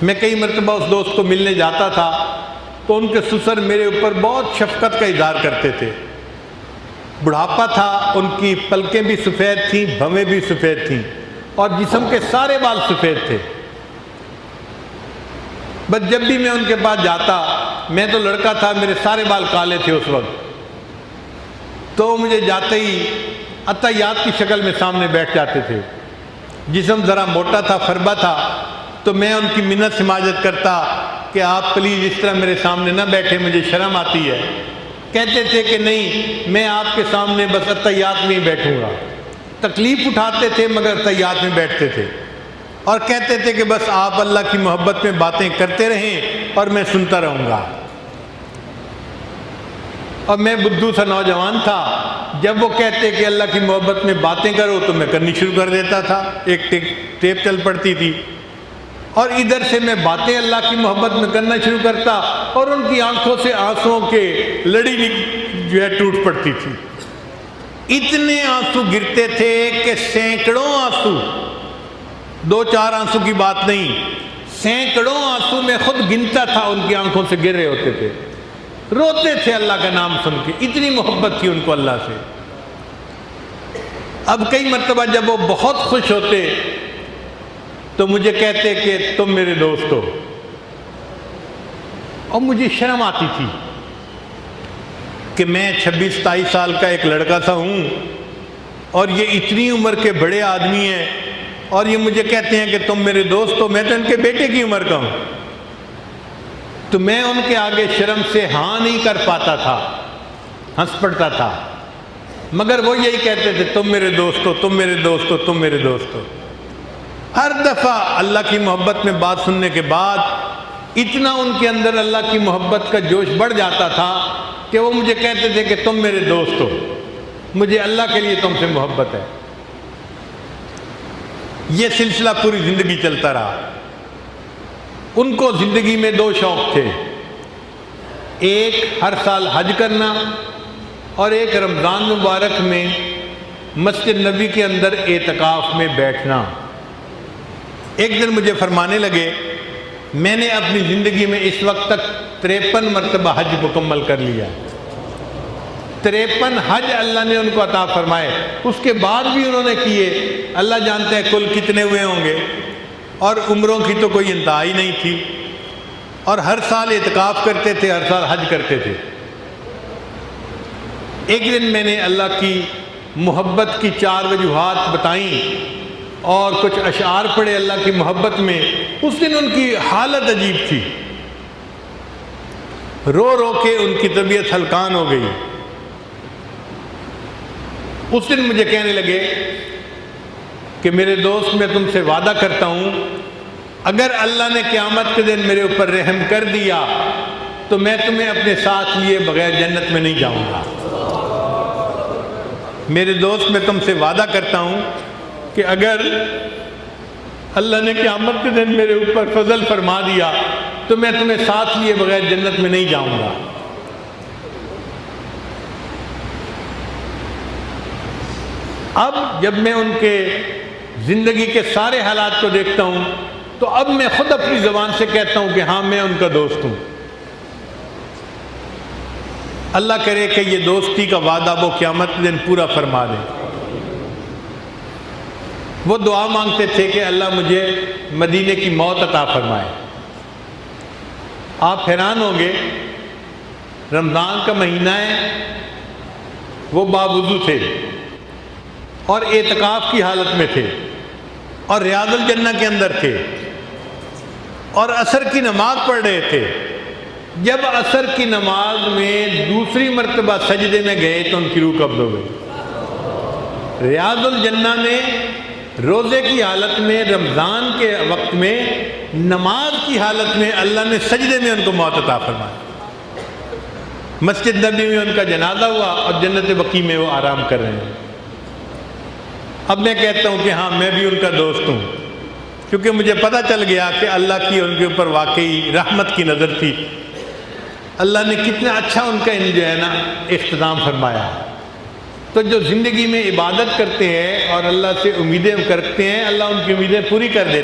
میں کئی مرتبہ اس دوست کو ملنے جاتا تھا تو ان کے سسر میرے اوپر بہت شفقت کا اظہار کرتے تھے۔ بڑھاپا تھا، ان کی پلکیں بھی سفید تھیں، بھویں بھی سفید تھیں، اور جسم کے سارے بال سفید تھے۔ بس جب بھی میں ان کے پاس جاتا، میں تو لڑکا تھا، میرے سارے بال کالے تھے اس وقت، تو مجھے جاتے ہی عطیات کی شکل میں سامنے بیٹھ جاتے تھے۔ جسم ذرا موٹا تھا، فربا تھا، تو میں ان کی منت سماجت کرتا کہ آپ پلیز اس طرح میرے سامنے نہ بیٹھے، مجھے شرم آتی ہے۔ کہتے تھے کہ نہیں، میں آپ کے سامنے بس عطیات میں ہی بیٹھوں گا۔ تکلیف اٹھاتے تھے مگر عطیات میں بیٹھتے تھے، اور کہتے تھے کہ بس آپ اللہ کی محبت میں باتیں کرتے رہیں اور میں سنتا رہوں گا۔ اور میں بدھو سا نوجوان تھا، جب وہ کہتے کہ اللہ کی محبت میں باتیں کرو تو میں کرنی شروع کر دیتا تھا، ایک ٹیپ چل پڑتی تھی، اور ادھر سے میں باتیں اللہ کی محبت میں کرنا شروع کرتا، اور ان کی آنکھوں سے آنسوؤں کے لڑی جو ہے ٹوٹ پڑتی تھی۔ اتنے آنسو گرتے تھے کہ سینکڑوں آنسو، دو چار آنسو کی بات نہیں، سینکڑوں آنسو میں خود گنتا تھا ان کی آنکھوں سے گر رہے ہوتے تھے۔ روتے تھے اللہ کا نام سن کے، اتنی محبت تھی ان کو اللہ سے۔ اب کئی مرتبہ جب وہ بہت خوش ہوتے تو مجھے کہتے کہ تم میرے دوست ہو، اور مجھے شرم آتی تھی کہ میں 26-27 سال کا ایک لڑکا سا ہوں، اور یہ اتنی عمر کے بڑے آدمی ہیں، اور یہ مجھے کہتے ہیں کہ تم میرے دوست ہو۔ میں تو ان کے بیٹے کی عمر کا ہوں، تو میں ان کے آگے شرم سے ہاں نہیں کر پاتا تھا، ہنس پڑتا تھا، مگر وہ یہی کہتے تھے تم میرے دوست ہو، تم میرے دوست ہو، تم میرے دوست ہو۔ ہر دفعہ اللہ کی محبت میں بات سننے کے بعد اتنا ان کے اندر اللہ کی محبت کا جوش بڑھ جاتا تھا کہ وہ مجھے کہتے تھے کہ تم میرے دوست ہو، مجھے اللہ کے لیے تم سے محبت ہے۔ یہ سلسلہ پوری زندگی چلتا رہا۔ ان کو زندگی میں دو شوق تھے، ایک ہر سال حج کرنا، اور ایک رمضان مبارک میں مسجد نبوی کے اندر اعتکاف میں بیٹھنا۔ ایک دن مجھے فرمانے لگے، میں نے اپنی زندگی میں اس وقت تک 53 مرتبہ حج مکمل کر لیا۔ 53 حج اللہ نے ان کو عطا فرمائے، اس کے بعد بھی انہوں نے کیے، اللہ جانتے ہیں کل کتنے ہوئے ہوں گے، اور عمروں کی تو کوئی انتہا ہی نہیں تھی، اور ہر سال اعتکاف کرتے تھے، ہر سال حج کرتے تھے۔ ایک دن میں نے اللہ کی محبت کی 4 وجوہات بتائیں اور کچھ اشعار پڑھے اللہ کی محبت میں۔ اس دن ان کی حالت عجیب تھی، رو رو کے ان کی طبیعت ہلکان ہو گئی۔ اس دن مجھے کہنے لگے کہ میرے دوست، میں تم سے وعدہ کرتا ہوں، اگر اللہ نے قیامت کے دن میرے اوپر رحم کر دیا تو میں تمہیں اپنے ساتھ لیے بغیر جنت میں نہیں جاؤں گا۔ میرے دوست، میں تم سے وعدہ کرتا ہوں کہ اگر اللہ نے قیامت کے دن میرے اوپر فضل فرما دیا تو میں تمہیں ساتھ لیے بغیر جنت میں نہیں جاؤں گا۔ اب جب میں ان کے زندگی کے سارے حالات کو دیکھتا ہوں تو اب میں خود اپنی زبان سے کہتا ہوں کہ ہاں، میں ان کا دوست ہوں۔ اللہ کرے کہ یہ دوستی کا وعدہ وہ قیامت کے دن پورا فرما دے۔ وہ دعا مانگتے تھے کہ اللہ مجھے مدینے کی موت عطا فرمائے۔ آپ حیران ہوں گے، رمضان کا مہینہ ہے، وہ باوضو تھے اور اعتکاف کی حالت میں تھے، اور ریاض الجنہ کے اندر تھے، اور عصر کی نماز پڑھ رہے تھے۔ جب عصر کی نماز میں دوسری مرتبہ سجدے میں گئے تو ان کی روح قبض ہو گئی۔ ریاض الجنہ میں روزے کی حالت میں، رمضان کے وقت میں، نماز کی حالت میں اللہ نے سجدے میں ان کو موت عطا فرمائی۔ مسجد نبوی میں ان کا جنازہ ہوا اور جنت بقیع میں وہ آرام کر رہے ہیں۔ اب میں کہتا ہوں کہ ہاں، میں بھی ان کا دوست ہوں، کیونکہ مجھے پتہ چل گیا کہ اللہ کی ان کے اوپر واقعی رحمت کی نظر تھی۔ اللہ نے کتنا اچھا ان کا جو ہے نا اختتام فرمایا۔ تو جو زندگی میں عبادت کرتے ہیں اور اللہ سے امیدیں کرتے ہیں، اللہ ان کی امیدیں پوری کر دیتے ہیں۔